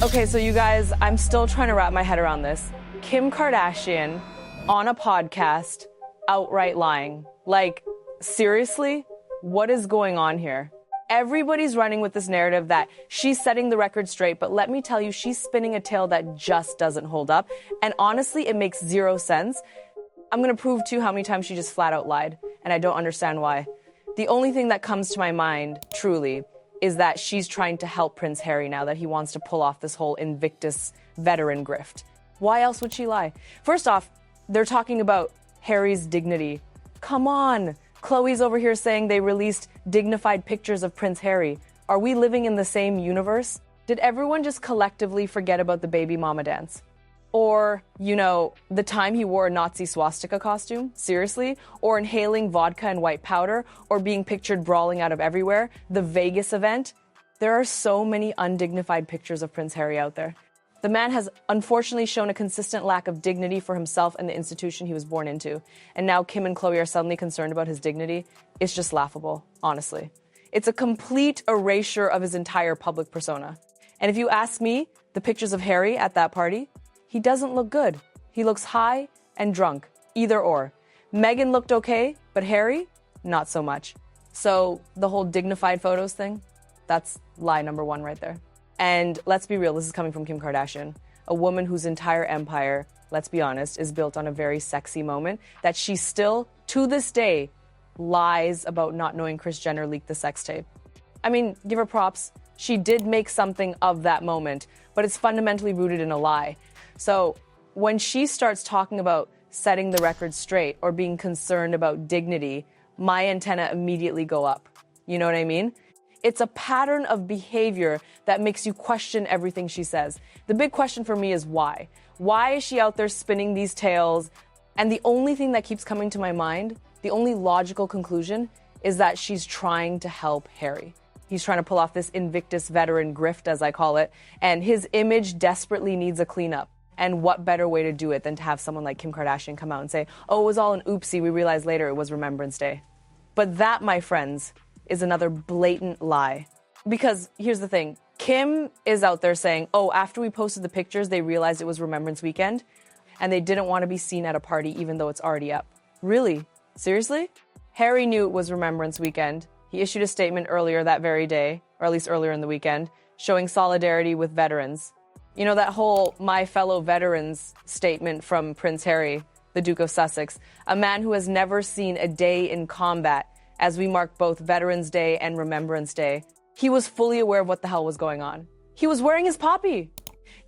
Okay, so you guys, I'm still trying to wrap my head around this. Kim Kardashian on a podcast outright lying. Like, seriously? What is going on here? Everybody's running with this narrative that she's setting the record straight, but let me tell you, she's spinning a tale that just doesn't hold up. And honestly, it makes zero sense. I'm gonna prove to you how many times she just flat out lied, and I don't understand why. The only thing that comes to my mind, truly, is that she's trying to help Prince Harry now that he wants to pull off this whole Invictus veteran grift. Why else would she lie? First off, they're talking about Harry's dignity. Come on! Khloe's over here saying they released dignified pictures of Prince Harry. Are we living in the same universe? Did everyone just collectively forget about the baby mama dance? Or, you know, the time he wore a Nazi swastika costume? Seriously? Or inhaling vodka and white powder? Or being pictured brawling out of everywhere? The Vegas event? There are so many undignified pictures of Prince Harry out there. The man has unfortunately shown a consistent lack of dignity for himself and the institution he was born into. And now Kim and Khloe are suddenly concerned about his dignity. It's just laughable, honestly. It's a complete erasure of his entire public persona. And if you ask me, the pictures of Harry at that party, he doesn't look good. He looks high and drunk, either or. Meghan looked okay, but Harry, not so much. So the whole dignified photos thing, that's lie number one right there. And let's be real, this is coming from Kim Kardashian, a woman whose entire empire, let's be honest, is built on a very sexy moment that she still, to this day, lies about not knowing Kris Jenner leaked the sex tape. I mean, give her props. She did make something of that moment, but it's fundamentally rooted in a lie. So when she starts talking about setting the record straight or being concerned about dignity, my antenna immediately go up. You know what I mean? It's a pattern of behavior that makes you question everything she says. The big question for me is why? Why is she out there spinning these tales? And the only thing that keeps coming to my mind, the only logical conclusion, is that she's trying to help Harry. He's trying to pull off this Invictus veteran grift, as I call it, and his image desperately needs a cleanup. And what better way to do it than to have someone like Kim Kardashian come out and say, oh, it was all an oopsie, we realized later it was Remembrance Day. But that, my friends, is another blatant lie. Because here's the thing, Kim is out there saying, oh, after we posted the pictures, they realized it was Remembrance Weekend, and they didn't want to be seen at a party even though it's already up. Really? Seriously? Harry knew it was Remembrance Weekend. He issued a statement earlier that very day, or at least earlier in the weekend, showing solidarity with veterans. You know, that whole my fellow veterans statement from Prince Harry, the Duke of Sussex, a man who has never seen a day in combat as we mark both Veterans Day and Remembrance Day. He was fully aware of what the hell was going on. He was wearing his poppy.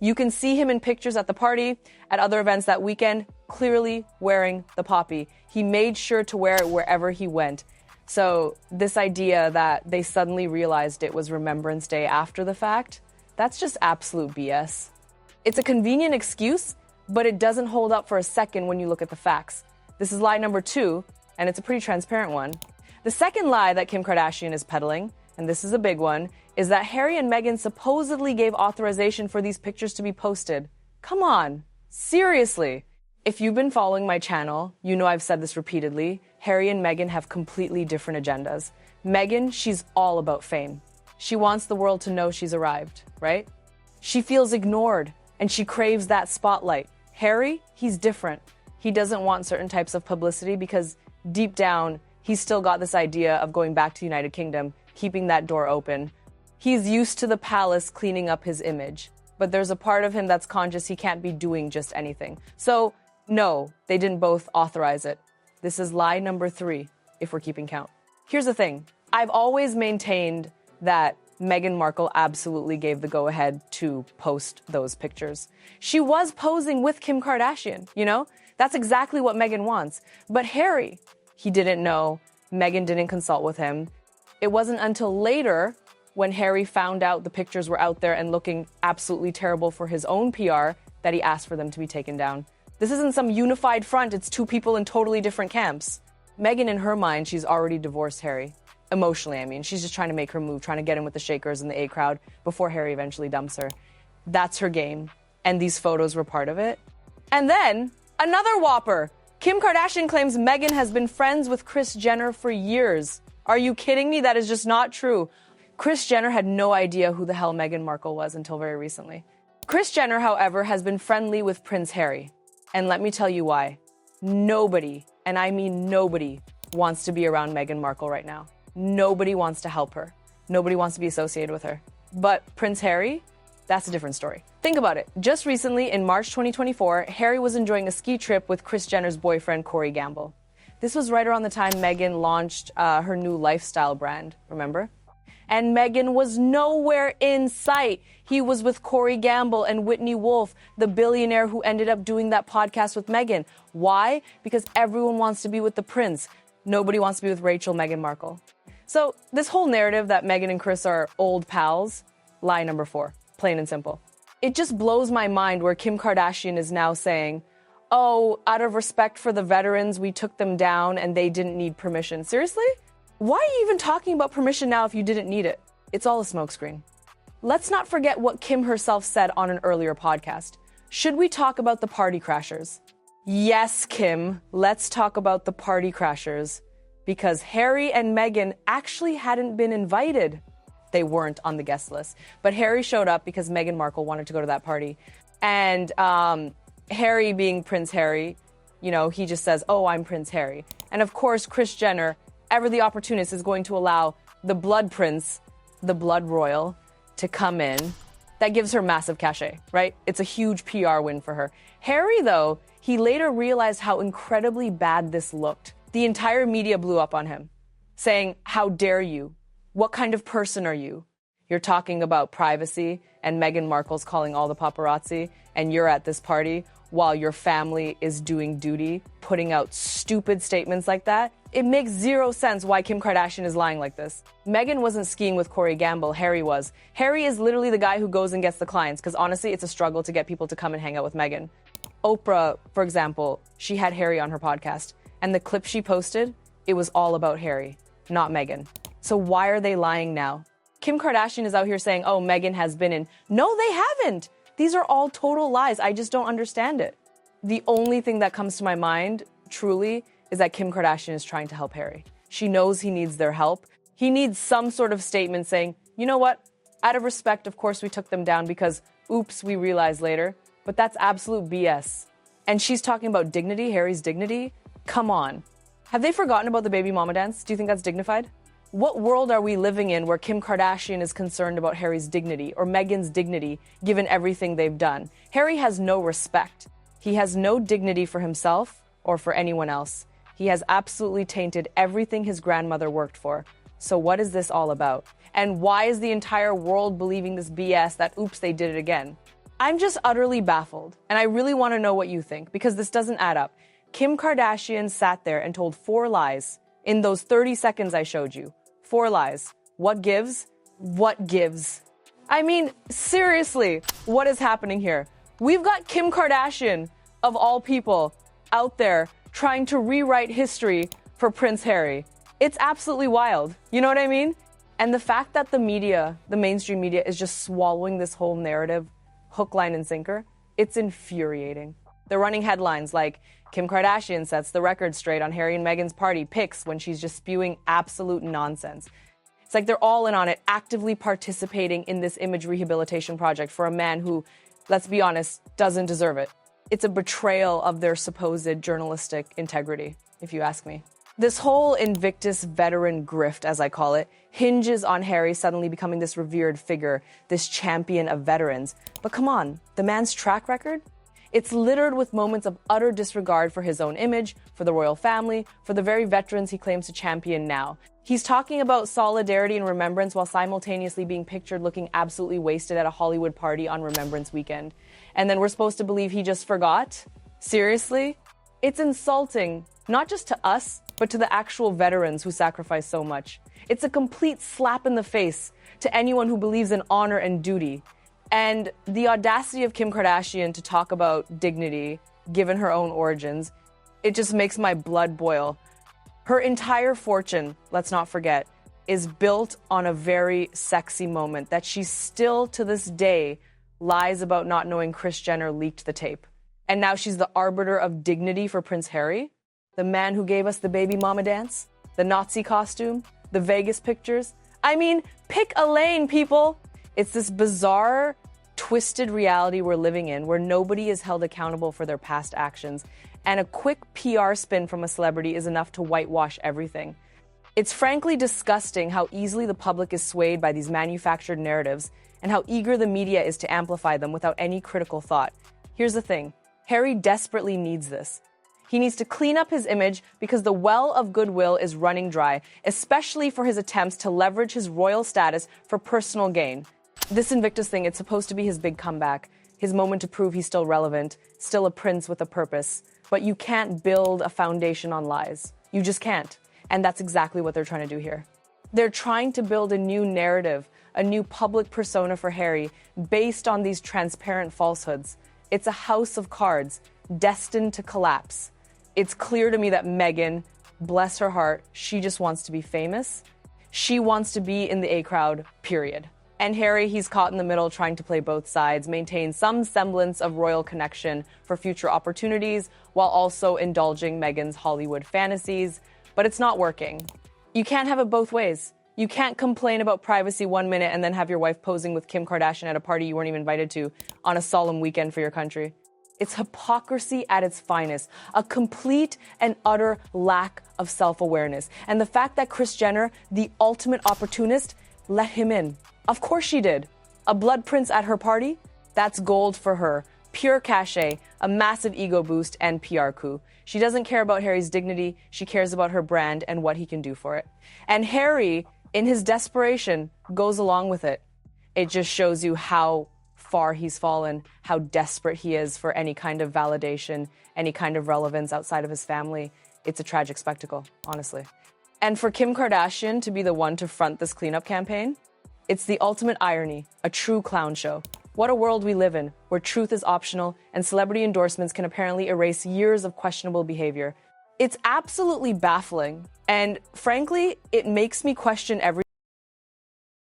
You can see him in pictures at the party, at other events that weekend, clearly wearing the poppy. He made sure to wear it wherever he went. So this idea that they suddenly realized it was Remembrance Day after the fact, that's just absolute BS. It's a convenient excuse, but it doesn't hold up for a second when you look at the facts. This is lie number 2, and it's a pretty transparent one. The second lie that Kim Kardashian is peddling, and this is a big one, is that Harry and Meghan supposedly gave authorization for these pictures to be posted. Come on, seriously. If you've been following my channel, you know I've said this repeatedly. Harry and Meghan have completely different agendas. Meghan, she's all about fame. She wants the world to know she's arrived, right? She feels ignored, and she craves that spotlight. Harry, he's different. He doesn't want certain types of publicity because deep down, he's still got this idea of going back to the United Kingdom, keeping that door open. He's used to the palace cleaning up his image, but there's a part of him that's conscious he can't be doing just anything. So, no, they didn't both authorize it. This is lie number 3, if we're keeping count. Here's the thing. I've always maintained that Meghan Markle absolutely gave the go-ahead to post those pictures. She was posing with Kim Kardashian, you know? That's exactly what Meghan wants. But Harry, he didn't know. Meghan didn't consult with him. It wasn't until later, when Harry found out the pictures were out there and looking absolutely terrible for his own PR, that he asked for them to be taken down. This isn't some unified front, it's 2 people in totally different camps. Meghan, in her mind, she's already divorced Harry. Emotionally, I mean. She's just trying to make her move, trying to get in with the Shakers and the A crowd before Harry eventually dumps her. That's her game. And these photos were part of it. And then, another whopper. Kim Kardashian claims Meghan has been friends with Kris Jenner for years. Are you kidding me? That is just not true. Kris Jenner had no idea who the hell Meghan Markle was until very recently. Kris Jenner, however, has been friendly with Prince Harry. And let me tell you why. Nobody, and I mean nobody, wants to be around Meghan Markle right now. Nobody wants to help her. Nobody wants to be associated with her. But Prince Harry, that's a different story. Think about it. Just recently, in March 2024, Harry was enjoying a ski trip with Kris Jenner's boyfriend, Corey Gamble. This was right around the time Meghan launched her new lifestyle brand, remember? And Meghan was nowhere in sight. He was with Corey Gamble and Whitney Wolf, the billionaire who ended up doing that podcast with Meghan. Why? Because everyone wants to be with the prince. Nobody wants to be with Rachel Meghan Markle. So this whole narrative that Meghan and Kris are old pals, lie number 4, plain and simple. It just blows my mind where Kim Kardashian is now saying, oh, out of respect for the veterans, we took them down and they didn't need permission. Seriously? Why are you even talking about permission now if you didn't need it? It's all a smokescreen. Let's not forget what Kim herself said on an earlier podcast. Should we talk about the party crashers? Yes, Kim, let's talk about the party crashers. Because Harry and Meghan actually hadn't been invited. They weren't on the guest list. But Harry showed up because Meghan Markle wanted to go to that party. And Harry, being Prince Harry, you know, he just says, oh, I'm Prince Harry. And of course, Kris Jenner, ever the opportunist, is going to allow the blood prince, the blood royal, to come in. That gives her massive cachet, right? It's a huge PR win for her. Harry, though, he later realized how incredibly bad this looked. The entire media blew up on him, saying, how dare you? What kind of person are you? You're talking about privacy, and Meghan Markle's calling all the paparazzi, and you're at this party while your family is doing duty, putting out stupid statements like that. It makes zero sense why Kim Kardashian is lying like this. Meghan wasn't skiing with Corey Gamble, Harry was. Harry is literally the guy who goes and gets the clients, because honestly, it's a struggle to get people to come and hang out with Meghan. Oprah, for example, she had Harry on her podcast. And the clip she posted, it was all about Harry, not Meghan. So why are they lying now? Kim Kardashian is out here saying, oh, Meghan has been in. No, they haven't. These are all total lies. I just don't understand it. The only thing that comes to my mind, truly, is that Kim Kardashian is trying to help Harry. She knows he needs their help. He needs some sort of statement saying, you know what? Out of respect, of course, we took them down because, oops, we realized later. But that's absolute BS. And she's talking about dignity, Harry's dignity. Come on. Have they forgotten about the baby mama dance? Do you think that's dignified? What world are we living in where Kim Kardashian is concerned about Harry's dignity or Meghan's dignity given everything they've done? Harry has no respect. He has no dignity for himself or for anyone else. He has absolutely tainted everything his grandmother worked for. So what is this all about? And why is the entire world believing this BS that, oops, they did it again? I'm just utterly baffled. And I really want to know what you think because this doesn't add up. Kim Kardashian sat there and told 4 lies in those 30 seconds I showed you. 4 lies. What gives? What gives? I mean, seriously, what is happening here? We've got Kim Kardashian, of all people, out there trying to rewrite history for Prince Harry. It's absolutely wild. You know what I mean? And the fact that the media, the mainstream media, is just swallowing this whole narrative, hook, line, and sinker, it's infuriating. They're running headlines like, Kim Kardashian sets the record straight on Harry and Meghan's party pics when she's just spewing absolute nonsense. It's like they're all in on it, actively participating in this image rehabilitation project for a man who, let's be honest, doesn't deserve it. It's a betrayal of their supposed journalistic integrity, if you ask me. This whole Invictus veteran grift, as I call it, hinges on Harry suddenly becoming this revered figure, this champion of veterans. But come on, the man's track record? It's littered with moments of utter disregard for his own image, for the royal family, for the very veterans he claims to champion now. He's talking about solidarity and remembrance while simultaneously being pictured looking absolutely wasted at a Hollywood party on Remembrance weekend. And then we're supposed to believe he just forgot? Seriously? It's insulting, not just to us, but to the actual veterans who sacrificed so much. It's a complete slap in the face to anyone who believes in honor and duty. And the audacity of Kim Kardashian to talk about dignity, given her own origins, it just makes my blood boil. Her entire fortune, let's not forget, is built on a very sexy moment that she still, to this day, lies about not knowing Kris Jenner leaked the tape. And now she's the arbiter of dignity for Prince Harry, the man who gave us the baby mama dance, the Nazi costume, the Vegas pictures. I mean, pick a lane, people. It's this bizarre twisted reality we're living in where nobody is held accountable for their past actions, and a quick PR spin from a celebrity is enough to whitewash everything. It's frankly disgusting how easily the public is swayed by these manufactured narratives and how eager the media is to amplify them without any critical thought. Here's the thing. Harry desperately needs this. He needs to clean up his image because the well of goodwill is running dry, especially for his attempts to leverage his royal status for personal gain. This Invictus thing, it's supposed to be his big comeback, his moment to prove he's still relevant, still a prince with a purpose. But you can't build a foundation on lies. You just can't. And that's exactly what they're trying to do here. They're trying to build a new narrative, a new public persona for Harry based on these transparent falsehoods. It's a house of cards destined to collapse. It's clear to me that Meghan, bless her heart, she just wants to be famous. She wants to be in the A crowd, period. And Harry, he's caught in the middle trying to play both sides, maintain some semblance of royal connection for future opportunities while also indulging Meghan's Hollywood fantasies. But it's not working. You can't have it both ways. You can't complain about privacy 1 minute and then have your wife posing with Kim Kardashian at a party you weren't even invited to on a solemn weekend for your country. It's hypocrisy at its finest, a complete and utter lack of self-awareness. And the fact that Kris Jenner, the ultimate opportunist, let him in. Of course she did. A blood prince at her party? That's gold for her. Pure cachet, a massive ego boost, and PR coup. She doesn't care about Harry's dignity. She cares about her brand and what he can do for it. And Harry, in his desperation, goes along with it. It just shows you how far he's fallen, how desperate he is for any kind of validation, any kind of relevance outside of his family. It's a tragic spectacle, honestly. And for Kim Kardashian to be the one to front this cleanup campaign, it's the ultimate irony, a true clown show. What a world we live in, where truth is optional and celebrity endorsements can apparently erase years of questionable behavior. It's absolutely baffling, and frankly, it makes me question everything.